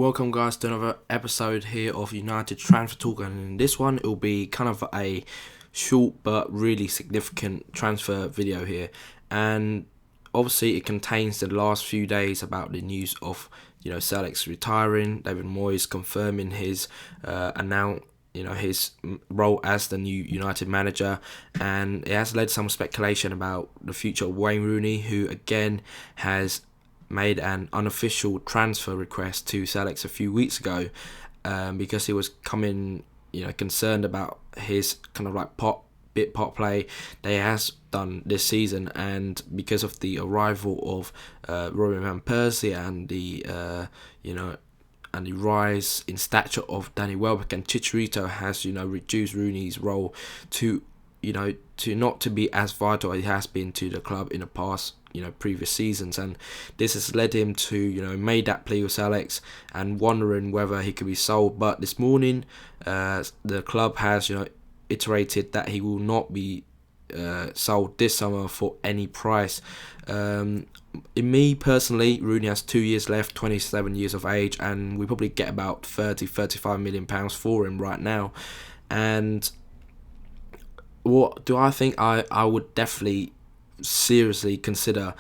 Welcome guys to another episode here of United Transfer Talk, and in this one it will be kind of a short but really significant transfer video here, and obviously it contains the last few days about the news of Sir Alex retiring, David Moyes confirming his his role as the new United manager, and it has led some speculation about the future of Wayne Rooney, who again has made an unofficial transfer request to Sir Alex a few weeks ago, because he was concerned about his kind of like pot play that he has done this season, and because of the arrival of Robin van Persie and the rise in stature of Danny Welbeck and Chicharito has reduced Rooney's role to not to be as vital as he has been to the club in the past previous seasons, and this has led him to made that plea with Alex and wondering whether he could be sold. But this morning the club has iterated that he will not be sold this summer for any price. In me personally, Rooney has 2 years left, 27 years of age, and we probably get about 35 million pounds for him right now. And what do I think? I would definitely seriously consider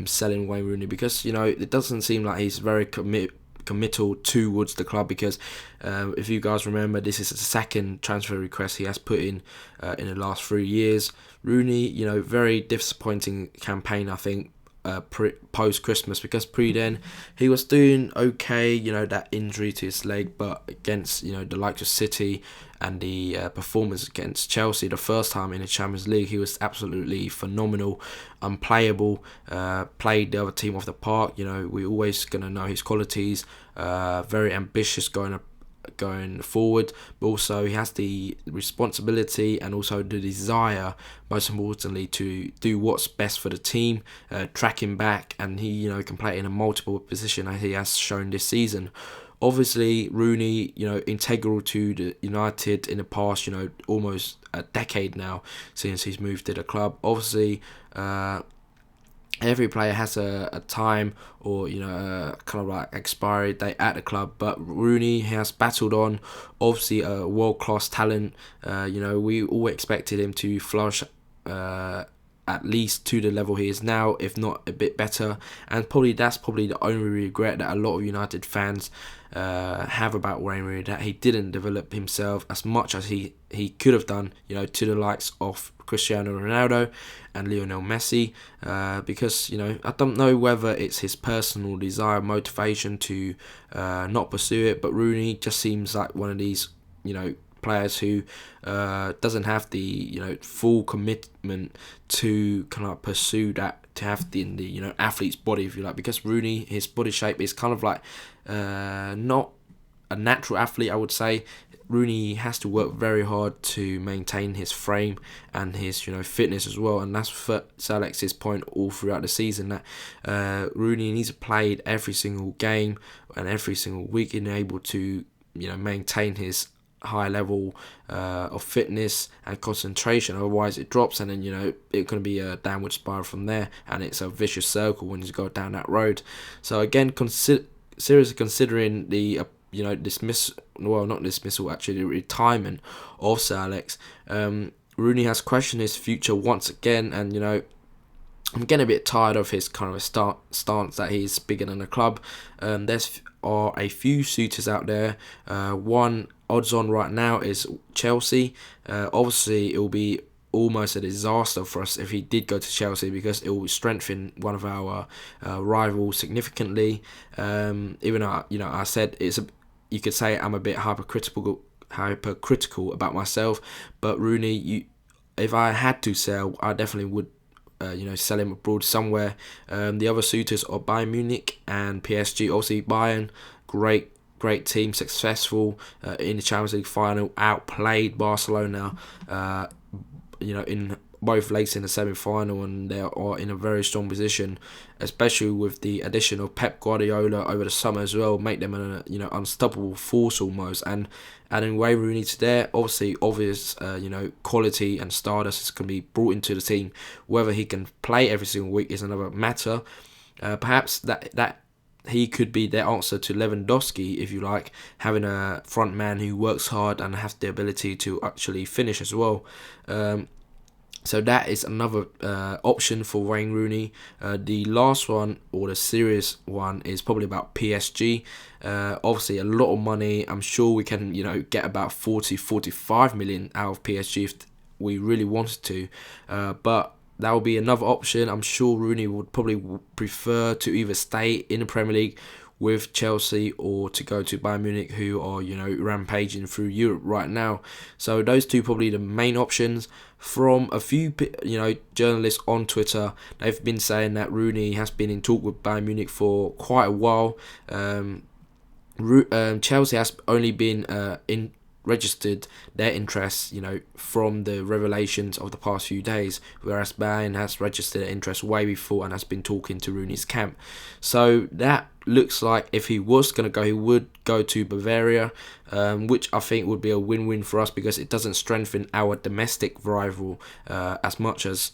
selling Wayne Rooney, because it doesn't seem like he's very committal towards the club, because if you guys remember, this is the second transfer request he has put in the last 3 years. Rooney, very disappointing campaign, I think, post Christmas, because then he was doing okay, that injury to his leg, but against the likes of City and the performance against Chelsea the first time in the Champions League, he was absolutely phenomenal, unplayable, played the other team off the park. We're always going to know his qualities, very ambitious going forward, but also he has the responsibility and also the desire, most importantly, to do what's best for the team, tracking back, and he can play in a multiple position as he has shown this season. Obviously, Rooney, integral to the United in the past, almost a decade now since he's moved to the club. Obviously, every player has a time or kind of like expiry date at the club, but Rooney has battled on. Obviously, a world-class talent. We all expected him to flourish at least to the level he is now, if not a bit better. And that's probably the only regret that a lot of United fans have about Wayne Rooney, that he didn't develop himself as much as he could have done, to the likes of Cristiano Ronaldo and Lionel Messi, because I don't know whether it's his personal desire, motivation to not pursue it, but Rooney just seems like one of these players who doesn't have the full commitment to kind of pursue that, to have the athlete's body, if you like, because Rooney, his body shape is kind of like not a natural athlete, I would say. Rooney has to work very hard to maintain his frame and his fitness as well, and that's for Sir Alex's point all throughout the season, that Rooney needs to play every single game and every single week and able to maintain his high level of fitness and concentration. Otherwise it drops, and then it's going to be a downward spiral from there, and it's a vicious circle when you go down that road. So again, seriously considering the the retirement of Sir Alex, Rooney has questioned his future once again, and I'm getting a bit tired of his kind of stance that he's bigger than the club. There's are a few suitors out there. One odds on right now is Chelsea. Obviously, it will be almost a disaster for us if he did go to Chelsea, because it will strengthen one of our rivals significantly. Even though I said you could say I'm a bit hypercritical about myself, but Rooney, if I had to sell, I definitely would sell him abroad somewhere. The other suitors are Bayern Munich and PSG. Obviously, Bayern, great team, successful in the Champions League final, outplayed Barcelona in both legs in the semi-final, and they are in a very strong position, especially with the addition of Pep Guardiola over the summer as well, make them an unstoppable force almost. And adding Wayne Rooney to there, obvious quality and stardust is going to be brought into the team. Whether he can play every single week is another matter. Perhaps that he could be their answer to Lewandowski, if you like, having a front man who works hard and has the ability to actually finish as well. So that is another option for Wayne Rooney. The last one, or the serious one, is probably about PSG. Obviously a lot of money. I'm sure we can, get about 40-45 million out of PSG if we really wanted to. But that will be another option. I'm sure Rooney would probably prefer to either stay in the Premier League with Chelsea or to go to Bayern Munich, who are, rampaging through Europe right now. So those two probably the main options. From a few, journalists on Twitter, they've been saying that Rooney has been in talk with Bayern Munich for quite a while. Chelsea has only been registered their interest, from the revelations of the past few days, whereas Bayern has registered their interest way before and has been talking to Rooney's camp. So that looks like if he was going to go, he would go to Bavaria, which I think would be a win-win for us because it doesn't strengthen our domestic rival as much as,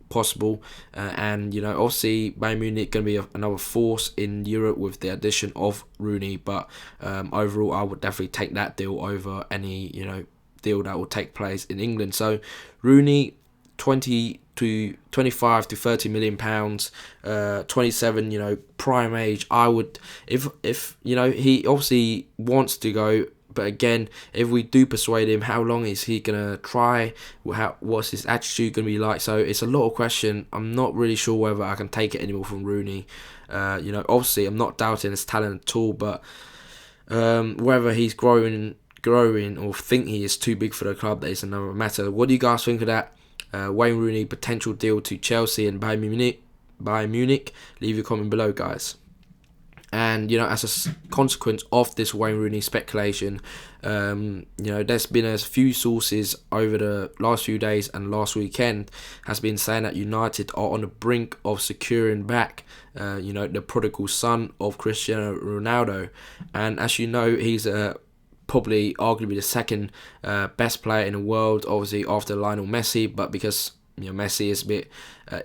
possible, and obviously Bayern Munich going to be another force in Europe with the addition of Rooney, but overall I would definitely take that deal over any deal that will take place in England. So Rooney, 25 to 30 million pounds, 27, prime age. I would, if he obviously wants to go. But again, if we do persuade him, how long is he going to try? What's his attitude going to be like? So it's a lot of question. I'm not really sure whether I can take it anymore from Rooney. Obviously, I'm not doubting his talent at all. But whether he's growing or think he is too big for the club, that is another matter. What do you guys think of that? Wayne Rooney potential deal to Chelsea and Bayern Munich? Leave your comment below, guys. And as a consequence of this Wayne Rooney speculation, there's been a few sources over the last few days and last weekend has been saying that United are on the brink of securing back, the prodigal son of Cristiano Ronaldo. And as you know, he's probably arguably the second best player in the world, obviously after Lionel Messi. But because Messi is a bit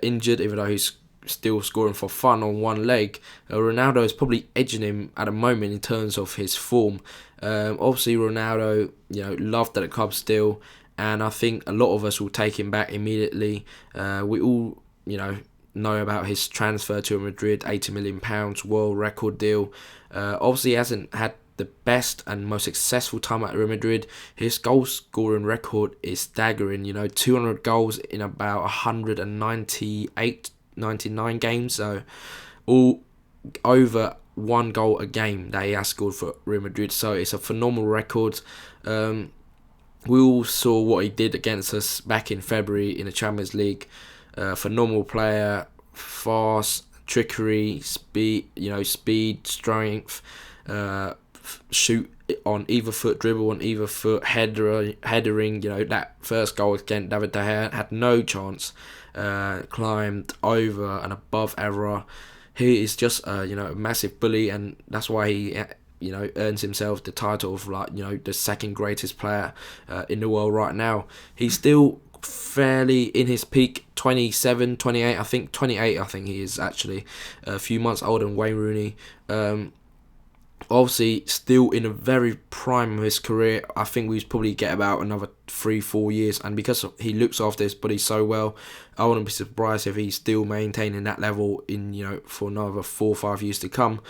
injured, even though he's still scoring for fun on one leg, Ronaldo is probably edging him at the moment in terms of his form. Obviously Ronaldo, loved at the club still, and I think a lot of us will take him back immediately. We all, know about his transfer to Madrid, £80 million world record deal. Obviously he hasn't had the best and most successful time at Real Madrid. His goal scoring record is staggering, 200 goals in about 199 games, so all over one goal a game that he has scored for Real Madrid. So it's a phenomenal record. We all saw what he did against us back in February in the Champions League. Phenomenal player, fast, trickery, speed, strength, shoot on either foot, dribble on either foot, headering. That first goal against David De Gea had no chance. Climbed over and above error. He is just a massive bully, and that's why he earns himself the title of the second greatest player in the world right now. He's still fairly in his peak, 27, 28, I think 28 he is actually, a few months older than Wayne Rooney. Obviously still in a very prime of his career. I think we probably get about another 3-4 years, and because he looks after his body so well, I wouldn't be surprised if he's still maintaining that level in for another 4 or 5 years to come.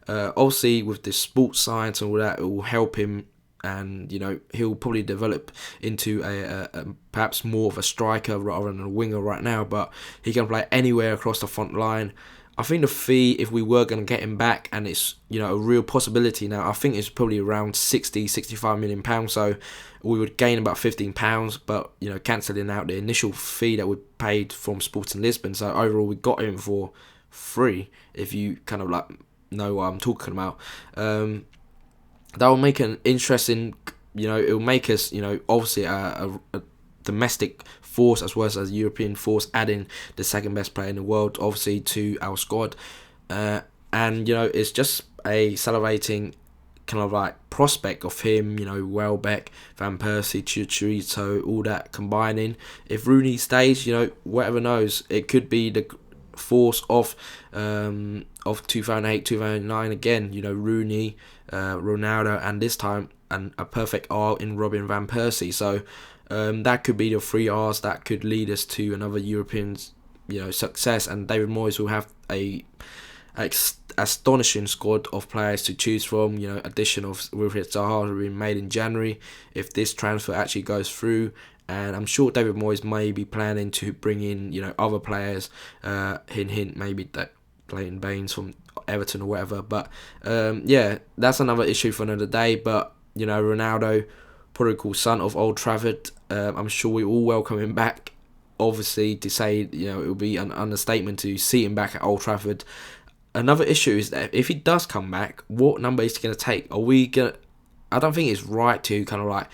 Obviously with the sports science and all that, it will help him, and he'll probably develop into a perhaps more of a striker rather than a winger right now, but he can play anywhere across the front line. I think the fee, if we were going to get him back, and it's a real possibility now, I think it's probably around 60-65 million pounds. So we would gain about £15, but cancelling out the initial fee that we paid from Sporting Lisbon. So overall, we got him for free. If you kind of know what I'm talking about, that will make an interesting. It will make us obviously a domestic force as well as a European force, adding the second best player in the world obviously to our squad, and it's just a salivating kind of prospect of him, Welbeck, Van Persie, Chicharito, all that combining. If Rooney stays, whatever knows, it could be the force of 2008, 2009 again. Rooney, Ronaldo, and this time a perfect R in Robin van Persie. So that could be the 3 R's that could lead us to another European success, and David Moyes will have a astonishing squad of players to choose from. Addition of Wilfried Zaha being made in January if this transfer actually goes through, and I'm sure David Moyes may be planning to bring in other players. Hint, maybe that Leighton Baines from Everton or whatever. But that's another issue for another day. But Ronaldo, prodigal son of Old Trafford, I'm sure we all welcome him back. Obviously, to say it will be an understatement to see him back at Old Trafford. Another issue is that if he does come back, what number is he going to take? I don't think it's right to kind of like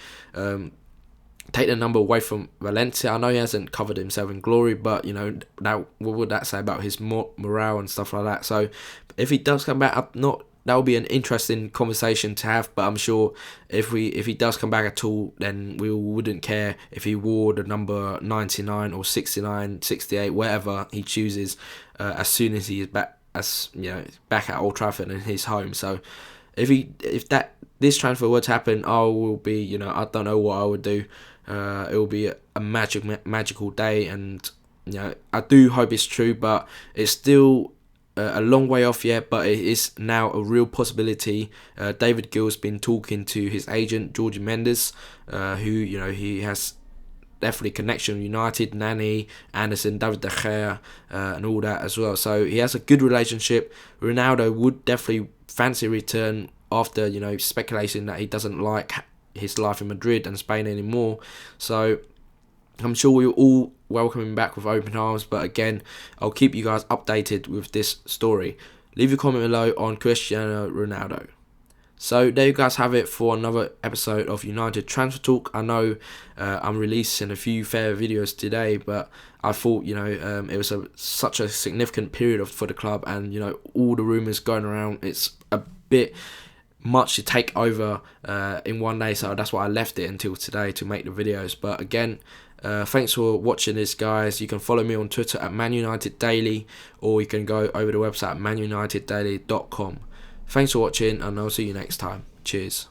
take the number away from Valencia. I know he hasn't covered himself in glory, but what would that say about his morale and stuff like that? So if he does come back, that will be an interesting conversation to have. But I'm sure if he does come back at all, then we wouldn't care if he wore the number 99 or 69, 68, whatever he chooses, as soon as he is back. Back at Old Trafford in his home. So if this transfer were to happen, I will be, I don't know what I would do. It will be a magical day, and I do hope it's true, but it's still a long way off yet. But it is now a real possibility. David Gill's been talking to his agent Jorge Mendes, who he has definitely connection with United, Nani, Anderson, David De Gea, and all that as well. So he has a good relationship. Ronaldo would definitely fancy return after speculation that he doesn't like his life in Madrid and Spain anymore. So I'm sure we'll all welcome him back with open arms. But again, I'll keep you guys updated with this story. Leave your comment below on Cristiano Ronaldo. So there you guys have it for another episode of United Transfer Talk. I know I'm releasing a few fair videos today, but I thought it was such a significant period for the club, and all the rumours going around, it's a bit much to take over in one day. So that's why I left it until today to make the videos. But again, thanks for watching this, guys. You can follow me on Twitter at ManUnitedDaily, or you can go over the website at ManUnitedDaily.com. Thanks for watching, and I'll see you next time. Cheers.